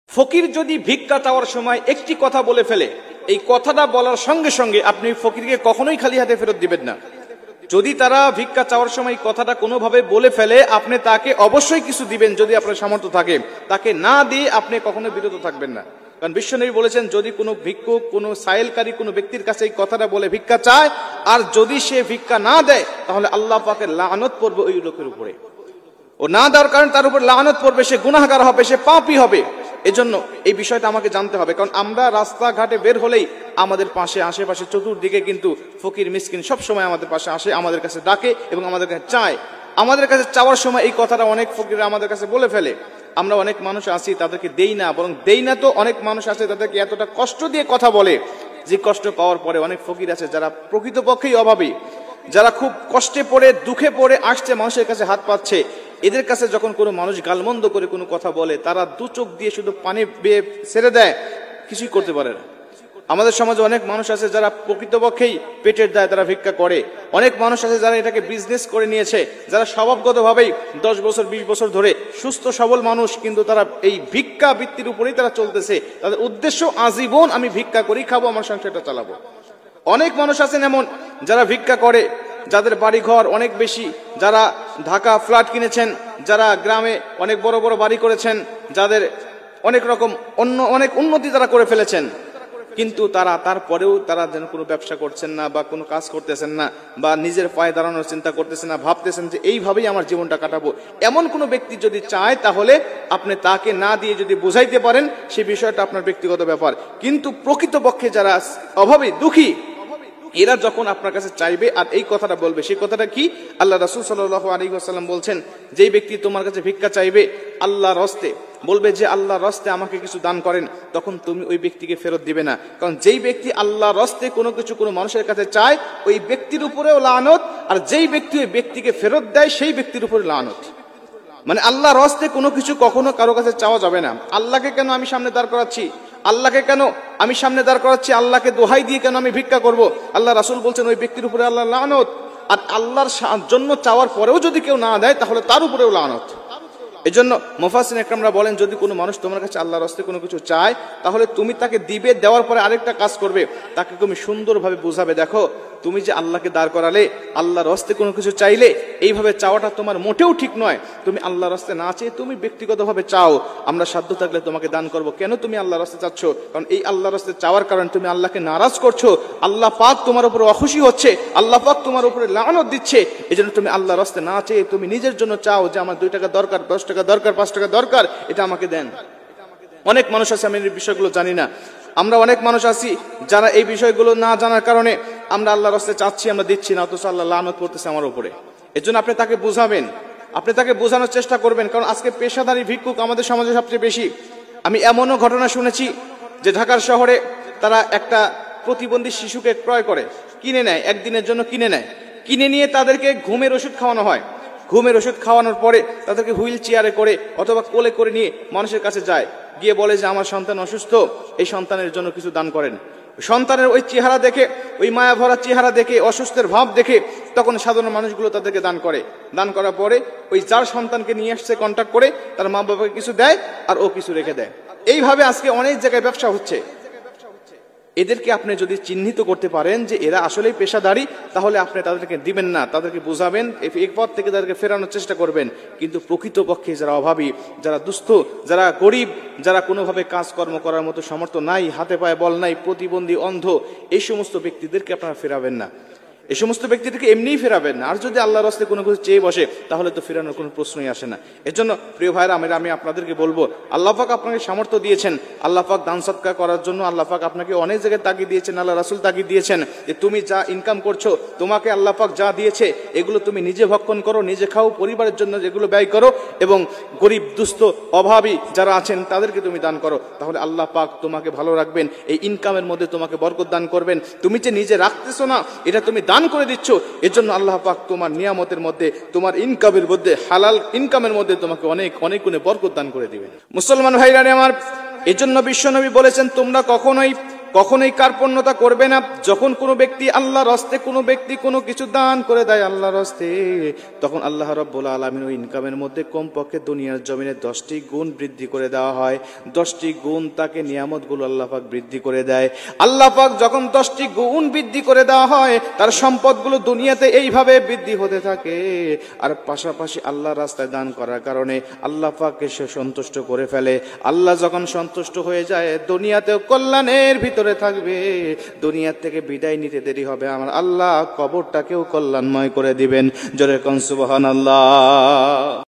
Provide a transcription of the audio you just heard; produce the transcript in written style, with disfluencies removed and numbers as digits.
ফকির যদি ভিক্ষা চাওয়ার সময় একটি কথা বলে ফেলে, এই কথাটা বলার সঙ্গে সঙ্গে আপনি ফকিরকে কখনোই খালি হাতে ফেরত দিবেন না। যদি তারা ভিক্ষা চাওয়ার সময় কথাটা কোনোভাবে বলে ফেলে, আপনি তাকে অবশ্যই কিছু দিবেন যদি আপনার সামর্থ্য থাকে। তাকে না দিয়ে আপনি কখনো বিরত থাকবেন না। কারণ বিশ্বনবী বলেছেন, যদি কোনো ভিক্ষুক, কোনো সাইলকারী কোনো ব্যক্তির কাছে এই কথাটা বলে ভিক্ষা চায়, আর যদি সে ভিক্ষা না দেয়, তাহলে আল্লাহ পাকের লানত পড়বে ওই লোকের উপরে। ও না দেওয়ার কারণে তার উপর লানত পড়বে, সে গুনাহগার হবে, সে পাপী হবে। এজন্য এই বিষয়টা আমাকে জানতে হবে। কারণ আমরা রাস্তাঘাটে বের হলেই আমাদের পাশে, আশেপাশে, চতুর্দিকে কিন্তু ফকির মিসকিন সব সময় আমাদের পাশে আসে, আমাদের কাছে ডাকে এবং আমাদের কাছে চায়। আমাদের কাছে চাওয়ার সময় এই কথাটা অনেক ফকিররা আমাদের কাছে বলে ফেলে। আমরা অনেক মানুষ আছি তাদেরকে দেই না, বরং দেই না তো অনেক মানুষ আছে তাদেরকে এতটা কষ্ট দিয়ে কথা বলে, যে কষ্ট পাওয়ার পরে অনেক ফকির আছে যারা প্রকৃতপক্ষেই অভাবী, যারা খুব কষ্টে পড়ে, দুঃখে পড়ে আসছে, মানুষের কাছে হাত পাচ্ছে। এদের কাছে যখন কোনো মানুষ গালমন্দ করে কোনো কথা বলে, তারা দু চোখ দিয়ে শুধু পানি বেয়ে ছেড়ে দেয়, কিছুই করতে পারে না। আমাদের সমাজে অনেক মানুষ আছে যারা প্রকৃতপক্ষেই পেটের দায় তারা ভিক্ষা করে। অনেক মানুষ আছে যারা এটাকে বিজনেস করে নিয়েছে, যারা স্বভাবগতভাবেই 10 বছর 20 বছর ধরে সুস্থ সবল মানুষ, কিন্তু তারা এই ভিক্ষা বৃত্তির উপরেই তারা চলতেছে। তাদের উদ্দেশ্য আজীবন আমি ভিক্ষা করি, খাবো, আমার সংসারটা চালাবো। অনেক মানুষ আছেন এমন যারা ভিক্ষা করে, যাদের বাড়ি ঘর অনেক বেশি, যারা ঢাকা ফ্ল্যাট কিনেছেন, যারা গ্রামে অনেক বড় বড় বাড়ি করেছেন, যাদের অনেক রকম অনেক উন্নতি তারা করে ফেলেছেন, কিন্তু তারা তারপরেও তারা যেন কোনো ব্যবসা করছেন না বা কোনো কাজ করতেছেন না, বা নিজের পায়ে দাঁড়ানোর চিন্তা করতেছেন না, ভাবতেছেন যে এইভাবেই আমার জীবনটা কাটাবো। এমন কোনো ব্যক্তি যদি চায়, তাহলে আপনি তাকে না দিয়ে যদি বুঝাইতে পারেন, সেই বিষয়টা আপনার ব্যক্তিগত ব্যাপার। কিন্তু প্রকৃতপক্ষে যারা অভাবী, দুঃখী, এরা যখন আপনার কাছে চাইবে আর এই কথাটা বলবে, সেই কথাটা কি? আল্লাহ রাসূল সাল্লাল্লাহু আলাইহি ওয়াসাল্লাম বলছেন, যেই ব্যক্তি তোমার কাছে ভিক্ষা চাইবে আল্লাহর রাস্তে, বলবে যে আল্লাহর রাস্তে আমাকে কিছু দান করেন, তখন তুমি ওই ব্যক্তিকে ফেরত দিবে না। কারণ যেই ব্যক্তি আল্লাহর রাস্তে কোনো কিছু কোনো মানুষের কাছে চায়, ওই ব্যক্তির উপরেও লানত, আর যেই ব্যক্তি ওই ব্যক্তিকে ফেরত দেয়, সেই ব্যক্তির উপরে লানত। মানে আল্লাহর রাস্তে কোনো কিছু কখনো কারো কাছে চাওয়া যাবে না। আল্লাহকে কেন আমি সামনে দাঁড় করাচ্ছি, আল্লাহকে কেন আমি সামনে দাঁড় করাচ্ছি, আল্লাহকে দোহাই দিয়ে কেন আমি ভিক্ষা করব? আল্লাহ রাসূল বলছেন ওই ব্যক্তির উপরে আল্লাহ লানত। আর আল্লাহর জন্য চাওয়ার পরেও যদি কেউ না দেয়, তাহলে তার উপরেও লানত। এই জন্য মুফাসসিরিন ইকরামরা বলেন, যদি কোনো মানুষ তোমার কাছে আল্লাহর রাস্তে কোনো কিছু চায়, তাহলে তুমি তাকে দিবে, দেওয়ার পরে আরেকটা কাজ করবে, তাকে তুমি সুন্দরভাবে বুঝাবে, দেখো তুমি যে আল্লাহকে দাঁড় করালে, আল্লাহর রাস্তে কোনো কিছু চাইলে, এইভাবে চাওয়াটা তোমার মোটেও ঠিক নয়। তুমি আল্লাহর রাস্তে না চেয়ে তুমি ব্যক্তিগতভাবে চাও, আমরা সাধ্য থাকলে তোমাকে দান করব। কেন তুমি আল্লাহর রাস্তে চাচ্ছ? কারণ এই আল্লাহর রাস্তে চাওয়ার কারণে তুমি আল্লাহকে নারাজ করছো, আল্লাহ পাক তোমার উপরে অখুশি হচ্ছে, আল্লাহ পাক তোমার উপরে লানত দিচ্ছে। এই জন্য তুমি আল্লাহর রাস্তে না চেয়ে তুমি নিজের জন্য চাও যে আমার 2 টাকা দরকার, 10 টাকা দরকার, 5 টাকা দরকার, এটা আমাকে দেন। অনেক মানুষ আছে আমি এই বিষয়গুলো জানি না। আমরা অনেক মানুষ আছি যারা এই বিষয়গুলো না জানার কারণে আমরা আল্লাহর রাস্তে চাচ্ছি, আমরা দিচ্ছি না, অথচ আল্লাহ লানত করতেছে আমার উপরে। এর জন্য আপনি তাকে বুঝাবেন, আপনি তাকে বোঝানোর চেষ্টা করবেন। কারণ আজকে পেশাদারী ভিক্ষুক আমাদের সমাজে সবচেয়ে বেশি। আমি এমনও ঘটনা শুনেছি যে ঢাকার শহরে তারা একটা প্রতিবন্ধী শিশুকে ক্রয় করে, কিনে নেয়, একদিনের জন্য কিনে নেয়, কিনে নিয়ে তাদেরকে ঘুমের ওষুধ খাওয়ানো হয়। ঘুমের ওষুধ খাওয়ানোর পরে তাদেরকে হুইল চেয়ারে করে অথবা কোলে করে নিয়ে মানুষের কাছে যায়, গিয়ে বলে যে আমার সন্তান অসুস্থ, এই সন্তানের জন্য কিছু দান করেন। সন্তানের ওই চেহারা দেখে, ওই মায়া ভরা চেহারা দেখে, অসুস্থের ভাব দেখে, তখন সাধারণ মানুষগুলো তাদেরকে দান করে। দান করার পরে ওই যার সন্তানকে নিয়ে আসছে কন্ট্যাক্ট করে তার মা বাবাকে কিছু দেয়, আর ও কিছু রেখে দেয়। এইভাবে আজকে অনেক জায়গায় ব্যবসা হচ্ছে। এদেরকে আপনি যদি চিহ্নিত করতে পারেন যে এরা আসলেই পেশাদারি, তাহলে আপনি তাদেরকে দিবেন না, তাদেরকে বুঝাবেন, এই পথ থেকে তাদেরকে ফেরানোর চেষ্টা করবেন। কিন্তু প্রকৃতপক্ষে যারা অভাবী, যারা দুস্থ, যারা গরিব, যারা কোনোভাবে কাজকর্ম করার মতো সামর্থ্য নাই, হাতে পায়ে বল নাই, প্রতিবন্ধী, অন্ধ, এই সমস্ত ব্যক্তিদেরকে আপনারা ফেরাবেন না। এই সমস্ত ব্যক্তিদেরকে এমনিই ফেরাবেন না। আর যদি আল্লাহর রাস্তে কোনো কিছু চেয়ে বসে, তাহলে তো ফেরানোর কোনো প্রশ্নই আসে না। এর জন্য প্রিয় ভাইরা, আমি আপনাদেরকে বলবো, আল্লাহ পাক আপনাকে সামর্থ্য দিয়েছেন, আল্লাহ পাক দান সদকা করার জন্য আল্লাহ পাক আপনাকে অনেক জায়গায় তাগিদ দিয়েছেন, আল্লাহ রাসূল তাগিদ দিয়েছেন যে তুমি যা ইনকাম করছো, তোমাকে আল্লাহ পাক যা দিয়েছে, এগুলো তুমি নিজে ভক্ষণ করো, নিজে খাও, পরিবারের জন্য যেগুলো ব্যয় করো, এবং গরিব, দুস্থ, অভাবী যারা আছেন তাদেরকে তুমি দান করো। তাহলে আল্লাহ পাক তোমাকে ভালো রাখবেন, এই ইনকামের মধ্যে তোমাকে বরকত দান করবেন। তুমি যে নিজে রাখতেছো না, এটা তুমি দান করে দিচ্ছ, এর জন্য আল্লাহ পাক তোমার নিয়ামতের মধ্যে, তোমার ইনকামের মধ্যে, হালাল ইনকামের মধ্যে তোমাকে অনেক অনেক গুণে বরকত দান করে দিবেন। মুসলমান ভাইরা আমার, এর জন্য বিশ্বনবী বলেছেন, তোমরা কখনোই কখনোই কার্পণ্যতা করবে না। যখন কোনো ব্যক্তি আল্লাহর রাস্তে কোনো ব্যক্তি কোনো কিছু দান করে দেয় আল্লাহর রাস্তে, তখন আল্লাহ রাব্বুল আলামিন ওই ইনকামের মধ্যে কমপক্ষে দুনিয়ার জমিনে 10টি গুণ বৃদ্ধি করে দেওয়া হয়। 10টি গুণ তাকে নিয়ামতগুলো আল্লাহ পাক বৃদ্ধি করে দেয়। আল্লাহ পাক যখন 10টি গুণ বৃদ্ধি করে দেওয়া হয়, তার সম্পদগুলো দুনিয়াতে এইভাবে বৃদ্ধি হতে থাকে। আর পাশাপাশি আল্লাহর রাস্তায় দান করার কারণে আল্লাহ পাককে সে সন্তুষ্ট করে ফেলে। আল্লাহ যখন সন্তুষ্ট হয়ে যায়, দুনিয়াতেও কল্যাণের ভিতরে থাকবে, দুনিয়ার থেকে বিদায় নিতে দেরি হবে, আমার আল্লাহ কবরটাকেও কল্যাণময় করে দিবেন। জোরে কোন সুবহানাল্লাহ।